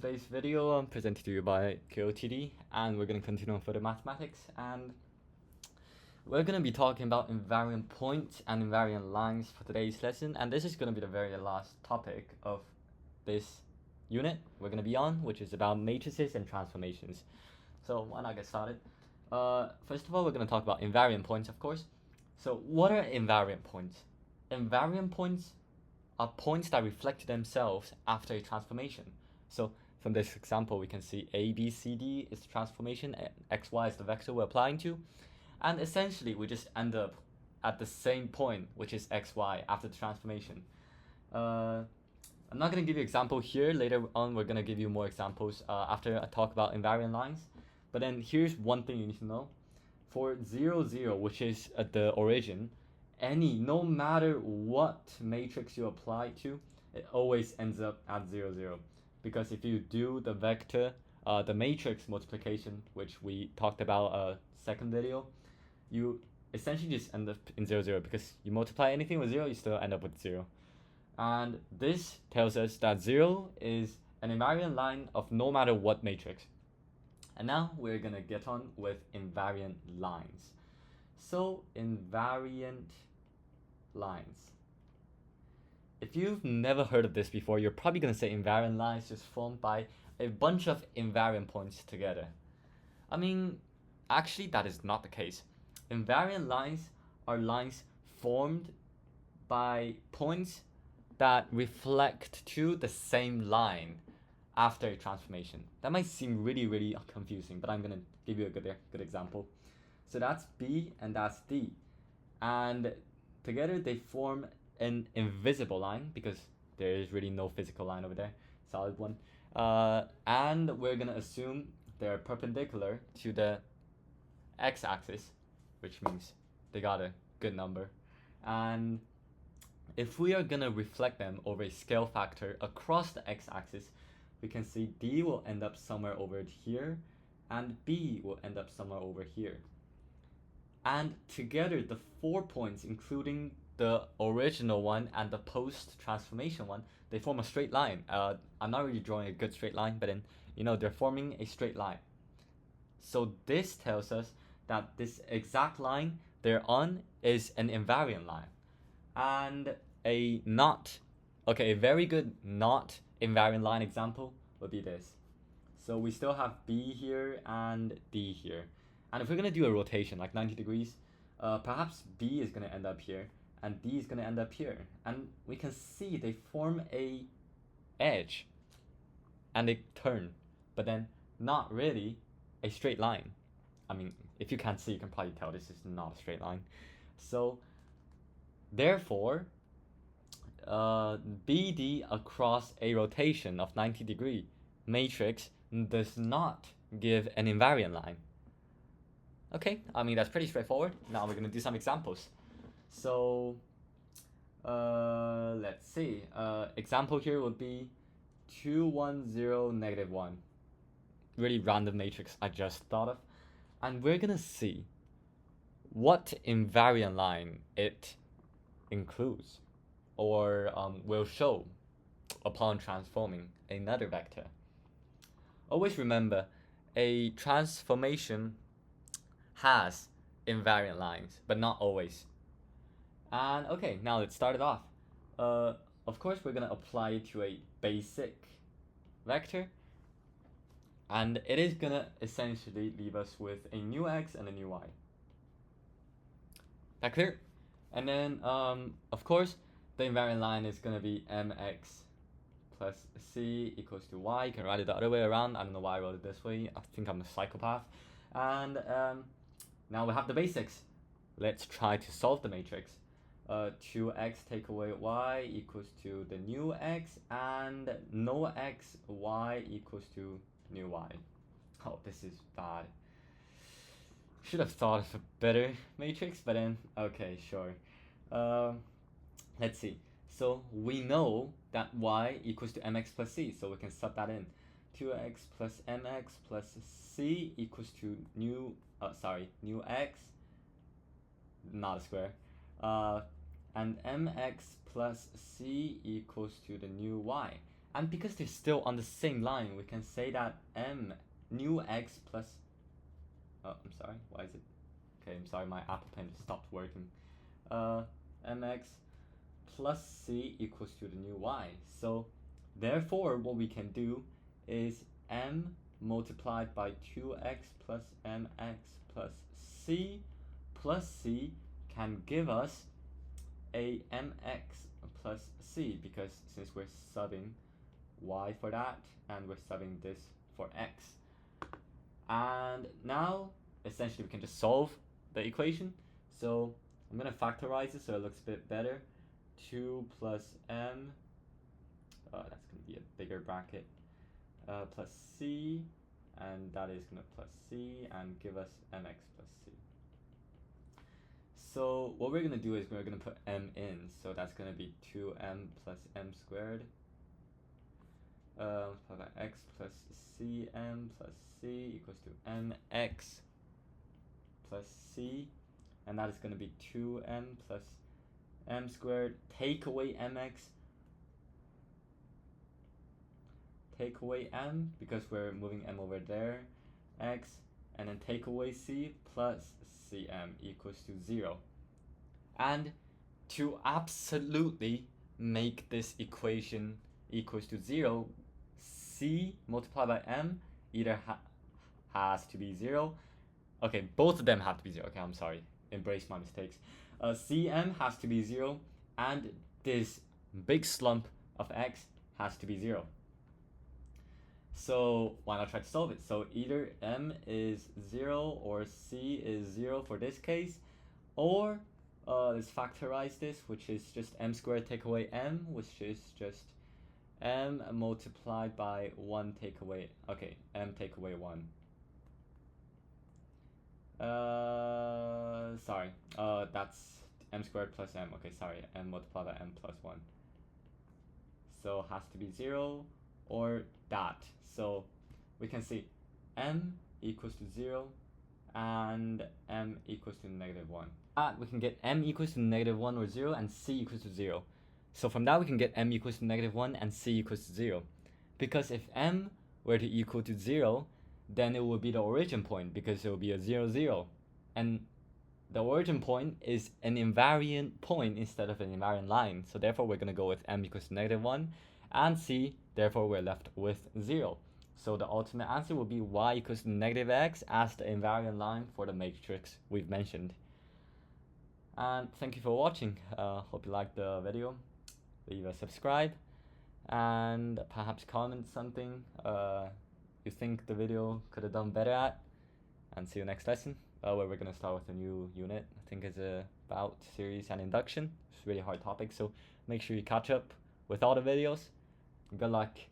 Today's video presented to you by QOTD, and we're going to continue on further mathematics, and we're going to be talking about invariant points and invariant lines for today's lesson, and this is going to be the very last topic of this unit we're going to be on, which is about matrices and transformations. So why not get started? First of all, we're going to talk about invariant points, of course. So what are invariant points? Invariant points are points that reflect themselves after a transformation. So from this example, we can see A, B, C, D is the transformation, and X, Y is the vector we're applying to. And essentially, we just end up at the same point, which is X, Y, after the transformation. I'm not going to give you an example here. Later on, we're going to give you more examples after I talk about invariant lines. But then here's one thing you need to know. For 0, 0, which is at the origin, no matter what matrix you apply to, it always ends up at 0, 0. Because if you do the vector, the matrix multiplication, which we talked about second video, you essentially just end up in 0, 0, because you multiply anything with 0, you still end up with 0. And this tells us that 0 is an invariant line of no matter what matrix. And now we're going to get on with invariant lines. So invariant lines. If you've never heard of this before, you're probably going to say invariant lines just formed by a bunch of invariant points together. I mean, actually that is not the case. Invariant lines are lines formed by points that reflect to the same line after a transformation. That might seem really confusing, but I'm going to give you a good example. So that's B and that's D. And together they form an invisible line because there is really no physical line over there, solid one. And we're going to assume they're perpendicular to the x-axis, which means they got a good number. And if we are going to reflect them over a scale factor across the x-axis, we can see D will end up somewhere over here, and B will end up somewhere over here. And together, the 4 points, including the original one and the post-transformation one, they form a straight line. I'm not really drawing a good straight line, but then, they're forming a straight line. So this tells us that this exact line they're on is an invariant line. And a very good not invariant line example would be this. So we still have B here and D here. And if we're going to do a rotation, like 90 degrees, perhaps B is going to end up here, and D is going to end up here. And we can see they form a edge, and they turn, but then not really a straight line. I mean, if you can't see, you can probably tell this is not a straight line. So, therefore, BD across a rotation of 90 degree matrix does not give an invariant line. Okay, I mean, that's pretty straightforward. Now we're going to do some examples. So, let's see. Example here would be 2, 1, 0, negative 1. Really random matrix I just thought of. And we're going to see what invariant line it includes or will show upon transforming another vector. Always remember, a transformation has invariant lines, but not always. And okay, now let's start it off. Of course, we're going to apply it to a basic vector, and it is going to essentially leave us with a new x and a new y. That clear? And then, of course, the invariant line is going to be mx plus c equals to y. You can write it the other way around. I don't know why I wrote it this way. I think I'm a psychopath. And now we have the basics. Let's try to solve the matrix. 2x take away y equals to the new x, and no x, y equals to new y. Oh, this is bad. Should have thought of a better matrix, but then, okay, sure. Let's see. So we know that y equals to mx plus c, so we can sub that in. 2x plus mx plus c equals to new x, not a square, and mx plus c equals to the new y. And because they're still on the same line, we can say that m new x plus, oh, I'm sorry, why is it, okay, I'm sorry, my Apple Pen just stopped working. Mx plus c equals to the new y. So therefore what we can do is m multiplied by 2x plus mx plus c can give us a mx plus c, because since we're subbing y for that and we're subbing this for x. And now essentially we can just solve the equation. So I'm gonna factorize it so it looks a bit better. 2 plus m, that's gonna be a bigger bracket, plus c, and that is gonna plus c and give us mx plus c. So what we're gonna do is we're gonna put m in, so that's gonna be 2m plus m squared, plus x plus cm plus c equals to mx plus c, and that is going to be 2m plus m squared, take away mx, take away m because we're moving m over there, x, and then take away c plus cm equals to 0. And to absolutely make this equation equals to 0, c multiplied by m either has to be 0. Okay, both of them have to be 0. Okay, I'm sorry. Embrace my mistakes. Cm has to be 0, and this big slump of x has to be 0. So why not try to solve it? So either m is 0 or c is 0 for this case, or let's factorize this, which is just m squared take away m, which is just m multiplied by 1 take away, okay, m take away 1. Sorry, that's m squared plus m, okay, sorry, m multiplied by m plus 1. So has to be 0 or that. So we can see m equals to 0 and m equals to -1. We can get m equals to -1 or 0 and c equals to 0. So from that we can get m equals to -1 and c equals to 0. Because if m were to equal to 0, then it would be the origin point, because it will be a 0, 0. And the origin point is an invariant point instead of an invariant line. So therefore we're going to go with m equals to -1 and c, therefore we're left with 0. So the ultimate answer will be y equals to -x as the invariant line for the matrix we've mentioned. And thank you for watching. Hope you liked the video. Leave a subscribe and perhaps comment something you think the video could have done better at. And see you next lesson, where we're going to start with a new unit. I think it's about series and induction. It's a really hard topic, so make sure you catch up with all the videos. Good luck.